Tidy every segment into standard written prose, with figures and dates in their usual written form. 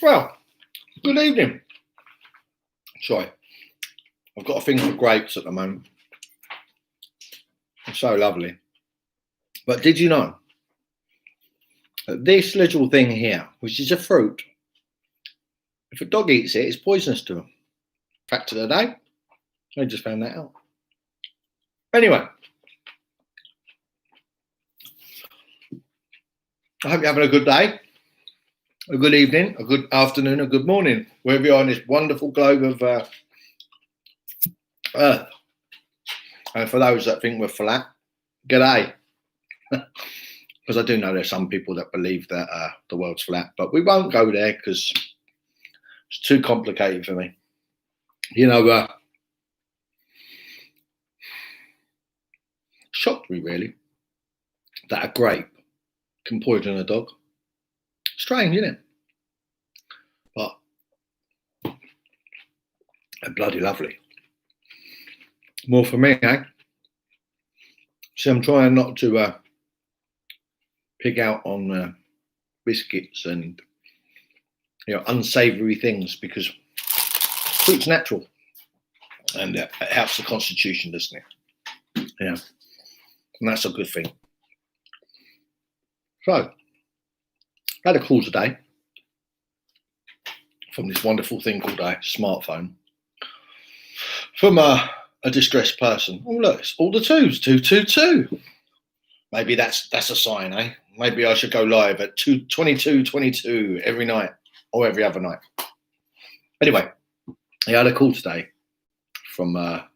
Well, good evening. Sorry, I've got a thing for grapes at the moment. It's so lovely. But did you know that this little thing here, which is a fruit, if a dog eats it, it's poisonous to them? Fact of the day, I just found that out. Anyway, I hope you're having a good day, a good evening, a good afternoon, a good morning, wherever you are on this wonderful globe of Earth. And for those that think we're flat, g'day. Because I do know there's some people that believe that the world's flat, but we won't go there because it's too complicated for me. You know, shocked me really that a grape can poison a dog. Strange, isn't it? But they're bloody lovely. More for me, eh? See, I'm trying not to pig out on biscuits and unsavoury things because fruit's natural and it helps the constitution, doesn't it? Yeah, and that's a good thing. So, I had a call today from this wonderful thing called a smartphone from a distressed person. Oh look, it's all the twos, 222. Maybe that's a sign, eh? Maybe I should go live at 22:22 every night or every other night. Anyway, I had a call today from a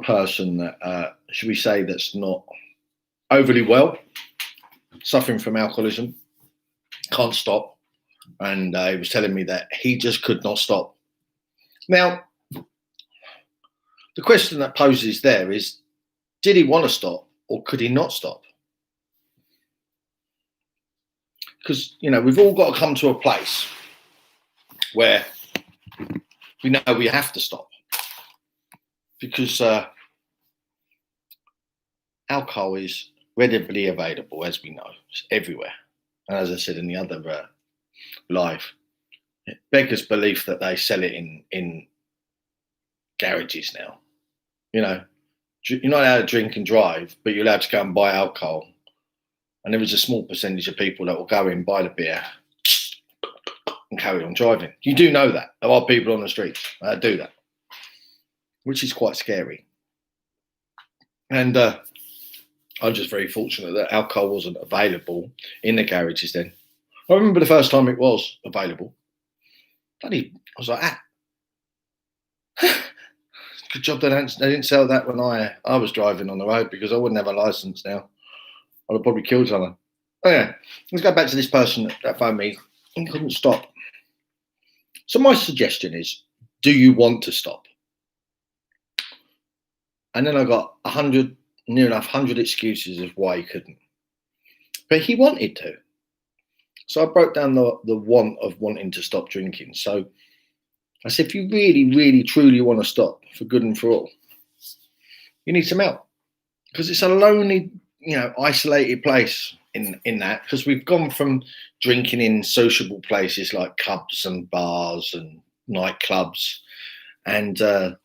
person that should we say that's not overly well, suffering from alcoholism, can't stop, and he was telling me that he just could not stop. Now, the question that poses there is, did he want to stop or could he not stop? Because, we've all got to come to a place where we know we have to stop. Because alcohol is readily available, as we know. It's everywhere. And as I said in the other live, it beggars belief that they sell it in garages now. You're not allowed to drink and drive, but you're allowed to go and buy alcohol. And there is a small percentage of people that will go in, buy the beer, and carry on driving. You do know that. There are people on the streets that do that, which is quite scary. And I'm just very fortunate that alcohol wasn't available in the garages then. I remember the first time it was available. I was like, good job they didn't sell that when I was driving on the road, because I wouldn't have a license now. I'd have probably killed someone. Oh yeah, let's go back to this person that phoned me and couldn't stop. So my suggestion is, do you want to stop? And then I got near enough 100 excuses of why he couldn't. But he wanted to. So I broke down the want of wanting to stop drinking. So I said, if you really, really, truly want to stop for good and for all, you need some help. Because it's a lonely, isolated place in that. Because we've gone from drinking in sociable places like clubs and bars and nightclubs. And the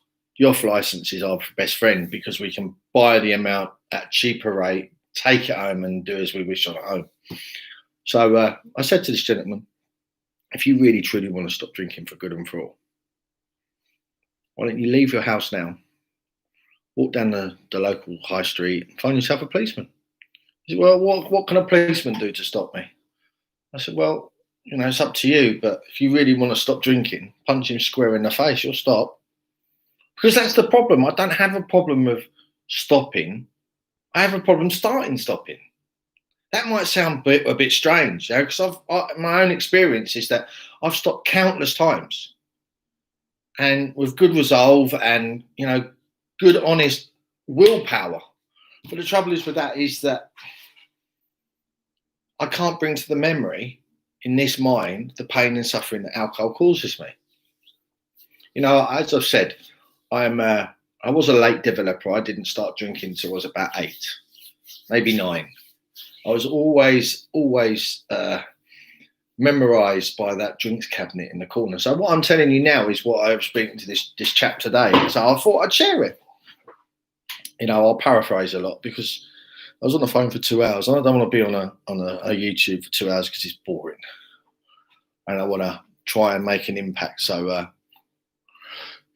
off licence is our best friend, because we can buy the amount at a cheaper rate, take it home and do as we wish on at home. So I said to this gentleman, if you really, truly want to stop drinking for good and for all, why don't you leave your house now, walk down the local high street and find yourself a policeman? He said, well, what can a policeman do to stop me? I said, well, it's up to you, but if you really want to stop drinking, punch him square in the face, you'll stop. Because that's the problem. I don't have a problem of stopping. I have a problem stopping. That might sound a bit strange, because my own experience is that I've stopped countless times. And with good resolve and, good, honest willpower. But the trouble is with that is that I can't bring to the memory in this mind the pain and suffering that alcohol causes me. As I've said, I was a late developer. I didn't start drinking until I was about 8, maybe 9. I was always memorised by that drinks cabinet in the corner. So what I'm telling you now is what I was speaking to this chap today. So I thought I'd share it. I'll paraphrase a lot because I was on the phone for 2 hours. I don't want to be on a YouTube for 2 hours because it's boring, and I want to try and make an impact. So,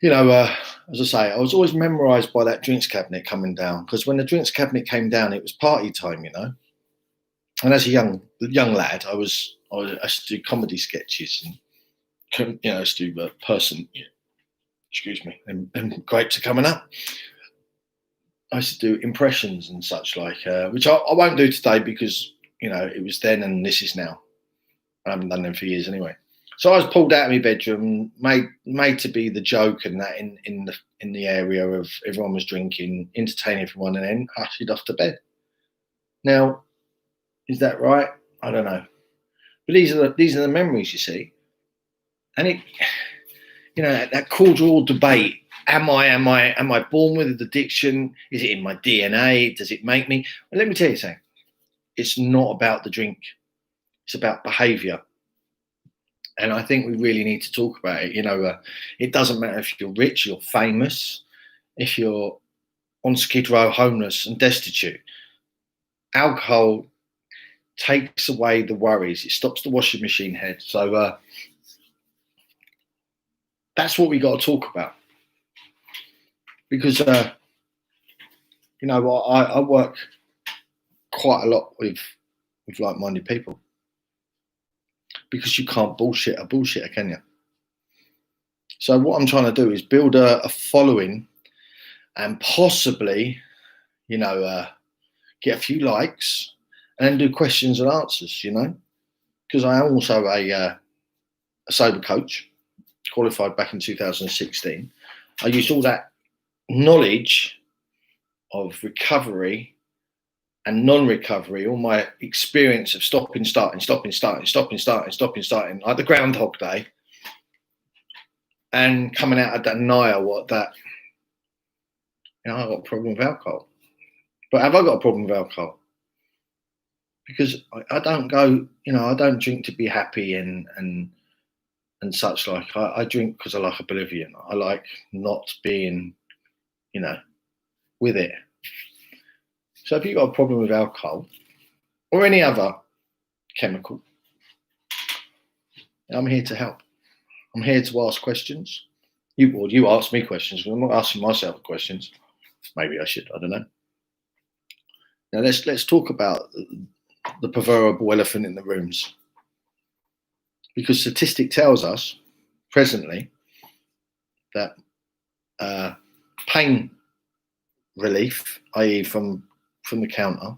as I say, I was always memorised by that drinks cabinet coming down, because when the drinks cabinet came down, it was party time, And as a young lad, I used to do comedy sketches and I used to do excuse me, and grapes are coming up. I used to do impressions and such like, which I won't do today because, it was then and this is now. I haven't done them for years anyway. So I was pulled out of my bedroom, made to be the joke and that in the area of everyone was drinking, entertaining everyone, and then ushered off to bed. Now, is that right? I don't know. But these are the memories, you see. And it, that cordial debate. Am I born with addiction? Is it in my DNA? Does it make me? Well, let me tell you something. It's not about the drink. It's about behaviour. And I think we really need to talk about it. It doesn't matter if you're rich, you're famous, if you're on Skid Row, homeless and destitute. Alcohol takes away the worries. It stops the washing machine head. So that's what we got to talk about. Because, I work quite a lot with like-minded people. Because you can't bullshit a bullshitter, can you? So what I'm trying to do is build a following and possibly, get a few likes and then do questions and answers, because I am also a sober coach, qualified back in 2016. I used all that knowledge of recovery and non-recovery, all my experience of stopping, starting, like the Groundhog Day, and coming out of denial, I've got a problem with alcohol. But have I got a problem with alcohol? Because I don't go, I don't drink to be happy and such like. I drink because I like oblivion. I like not being, with it. So if you've got a problem with alcohol or any other chemical, I'm here to help. I'm here to ask questions. You ask me questions. I'm not asking myself questions. Maybe I should. I don't know. Now let's talk about the proverbial elephant in the rooms, because statistic tells us presently that pain relief, i.e., from the counter,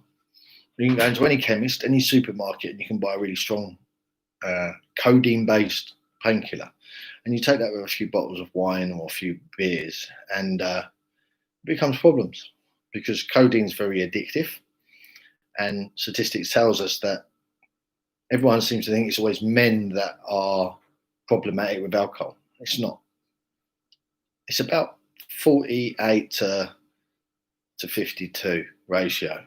you can go into any chemist, any supermarket, and you can buy a really strong codeine-based painkiller, and you take that with a few bottles of wine or a few beers, and it becomes problems because codeine is very addictive, and statistics tells us that everyone seems to think it's always men that are problematic with alcohol. It's not. It's about 48 to 52 ratio.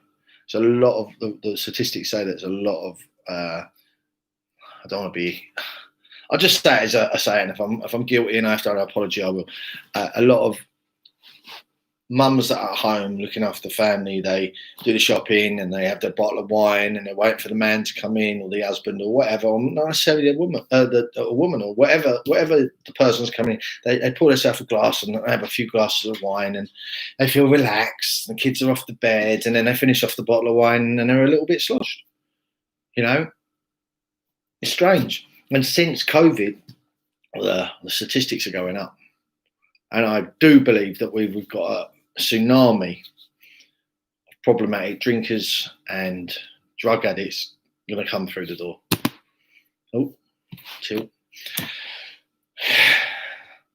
So a lot of the statistics say there's a lot of I don't want to be. I'll just say it as a saying. If I'm guilty and I have to have an apology, I will. A lot of mums that are at home looking after the family, they do the shopping and they have their bottle of wine and they wait for the man to come in, or the husband, or whatever, or not necessarily a woman, or whatever the person's coming in. They pour themselves a glass and they have a few glasses of wine and they feel relaxed. The kids are off the bed and then they finish off the bottle of wine and they're a little bit sloshed. It's strange. And since COVID, the statistics are going up, and I do believe that we've got a tsunami of problematic drinkers and drug addicts going to come through the door. Oh, chill.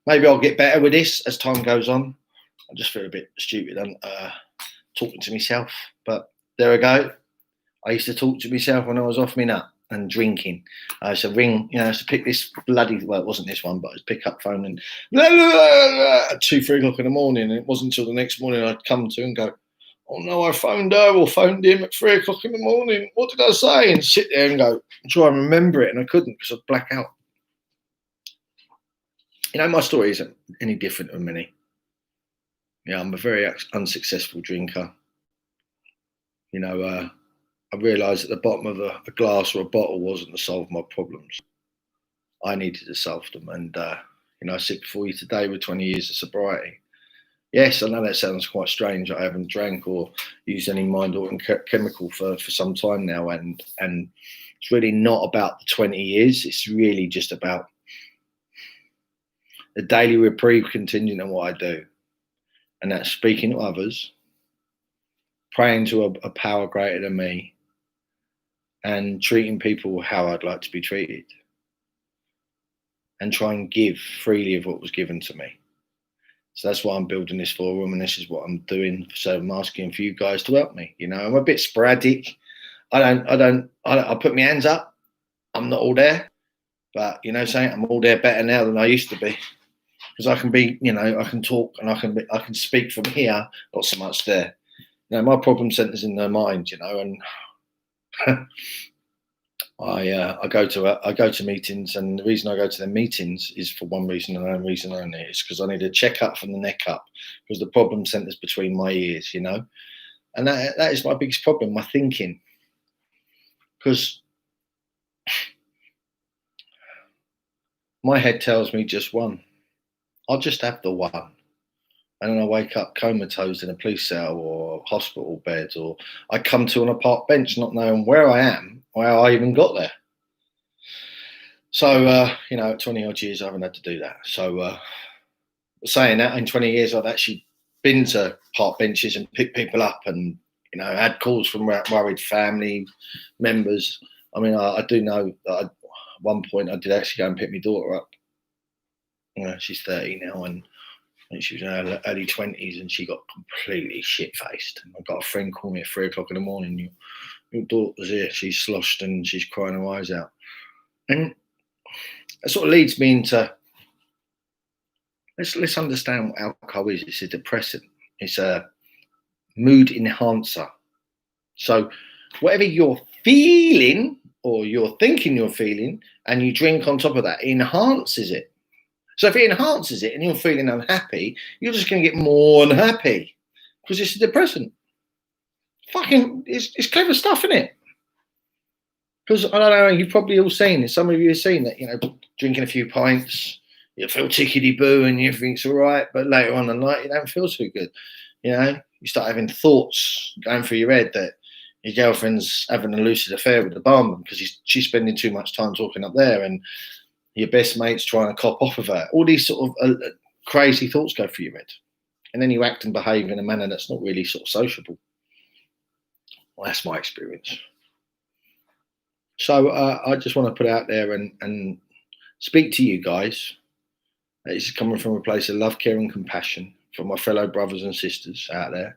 Maybe I'll get better with this as time goes on. I just feel a bit stupid talking to myself, but there I go. I used to talk to myself when I was off my nut and drinking. I used to ring, I used to pick this bloody, well, it wasn't this one, but I used to pick up phone and at 2-3 o'clock in the morning, and it wasn't until the next morning I'd come to and go, oh no, I phoned her or phoned him at 3 o'clock in the morning. What did I say? And sit there and go, try and remember it. And I couldn't because I'd black out. You know, my story isn't any different than many. Yeah, I'm a very unsuccessful drinker. You know, I realised at the bottom of a glass or a bottle wasn't to solve my problems. I needed to solve them. And, you know, I sit before you today with 20 years of sobriety. Yes, I know that sounds quite strange. I haven't drank or used any mind-altering chemical for some time now. And it's really not about the 20 years. It's really just about the daily reprieve contingent on what I do. And that's speaking to others, praying to a power greater than me, and treating people how I'd like to be treated. And try and give freely of what was given to me. So that's why I'm building this forum, and this is what I'm doing. So I'm asking for you guys to help me. You know, I'm a bit sporadic. I put my hands up. I'm not all there, but you know, saying I'm all there better now than I used to be, because I can be, you know, I can talk and I can speak from here, not so much there. You know, my problem centers in the mind, you know, and I go to meetings, and the reason I go to the meetings is for one reason and one reason only. It's because I need to check up from the neck up, because the problem centers between my ears, you know, and that is my biggest problem, my thinking, because my head tells me just one. I'll just have the one, and then I wake up comatose in a police cell or hospital bed, or I come to on a park bench not knowing where I am or how I even got there. So, you know, at 20 odd years, I haven't had to do that. So, saying that, in 20 years, I've actually been to park benches and picked people up, and, you know, had calls from worried family members. I mean, I do know that at one point I did actually go and pick my daughter up. You know, she's 30 now, and she was in her early 20s, and she got completely shit-faced. I got a friend call me at 3 o'clock in the morning. Your daughter's here. She's sloshed and she's crying her eyes out. And that sort of leads me into, let's understand what alcohol is. It's a depressant. It's a mood enhancer. So whatever you're feeling or you're thinking you're feeling, and you drink on top of that, it enhances it. So if it enhances it and you're feeling unhappy, you're just going to get more unhappy, because it's a depressant. Fucking, it's clever stuff, isn't it? Because I don't know, you've probably all seen it. Some of you have seen that, you know, drinking a few pints, you feel tickety boo and everything's all right, but later on in the night, you don't feel too good. You know, you start having thoughts going through your head that your girlfriend's having a lucid affair with the barman because she's spending too much time talking up there, and your best mate's trying to cop off of her. All these sort of crazy thoughts go through your head. And then you act and behave in a manner that's not really sort of sociable. Well, that's my experience. So I just want to put out there and speak to you guys. This is coming from a place of love, care, and compassion for my fellow brothers and sisters out there.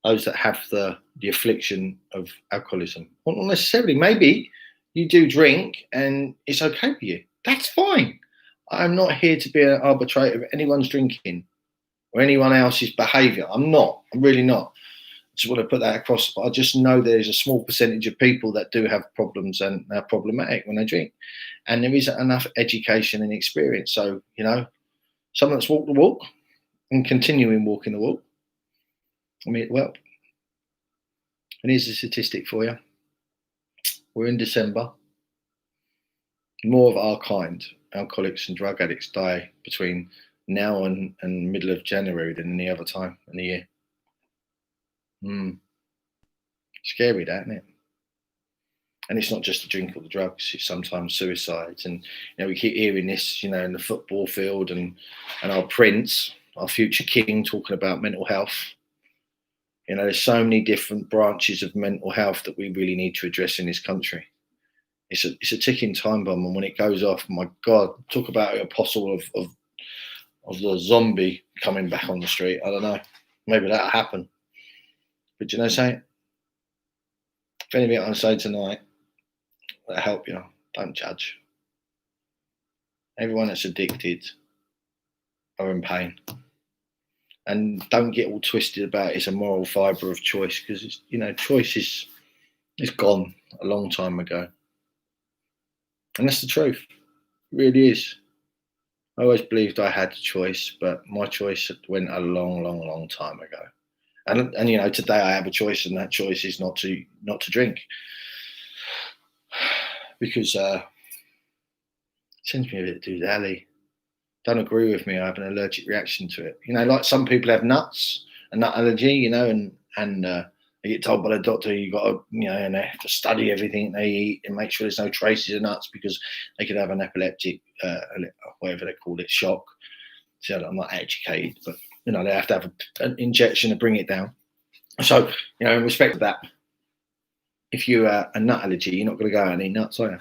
Those that have the affliction of alcoholism. Well, not necessarily. Maybe you do drink and it's okay for you. That's fine. I'm not here to be an arbitrator of anyone's drinking or anyone else's behaviour. I'm not. I'm really not. I just want to put that across. But I just know there's a small percentage of people that do have problems and are problematic when they drink. And there isn't enough education and experience. So, you know, someone that's walked the walk and continuing walking the walk, I mean, well, and here's a statistic for you. We're in December. More of our kind, alcoholics and drug addicts, die between now and middle of January than any other time in the year. Scary, that, isn't it? And it's not just the drink or the drugs, it's sometimes suicides. And, you know, we keep hearing this, you know, in the football field, and our prince, our future king, talking about mental health. You know, there's so many different branches of mental health that we really need to address in this country. It's a ticking time bomb, and when it goes off, my God, talk about an apostle of the zombie coming back on the street. I don't know, maybe that'll happen. But you know, say, if anything I say tonight that'll help you, don't judge. Everyone that's addicted are in pain, And don't get all twisted about it's a moral fibre of choice, because it's, choice is gone a long time ago. And that's the truth. It really is. I always believed I had a choice, but my choice went a long, long, long time ago. And today I have a choice, and that choice is not to drink, because it sends me a bit doodally. Don't agree with me. I have an allergic reaction to it. Like some people have nuts, a nut allergy, and they get told by the doctor you got to, and they have to study everything they eat and make sure there's no traces of nuts, because they could have an epileptic, whatever they call it, shock. See, I'm not educated, but they have to have an injection to bring it down. So, in respect to that, if you're a nut allergy, you're not going to go out and eat nuts, are you?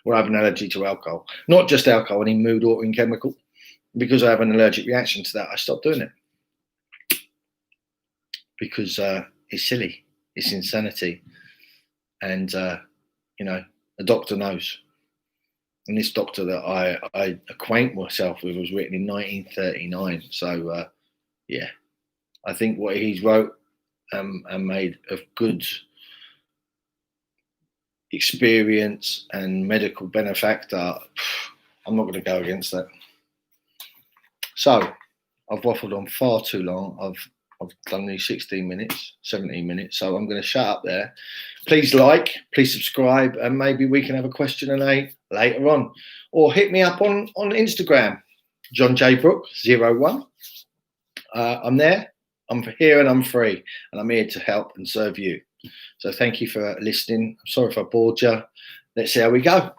Or have an allergy to alcohol. Not just alcohol, any mood altering chemical. Because I have an allergic reaction to that, I stopped doing it. Because it's silly. It's insanity. And, the doctor knows. And this doctor that I acquaint myself with was written in 1939. So, I think what he's wrote and made of good experience and medical benefactor, I'm not going to go against that. So, I've waffled on far too long. I've done these 16 minutes, 17 minutes, so I'm going to shut up there. Please like, please subscribe, and maybe we can have a question and a later on. Or hit me up on Instagram, JohnJBrook01. I'm there, I'm here, and I'm free, and I'm here to help and serve you. So thank you for listening. I'm sorry if I bored you. Let's see how we go.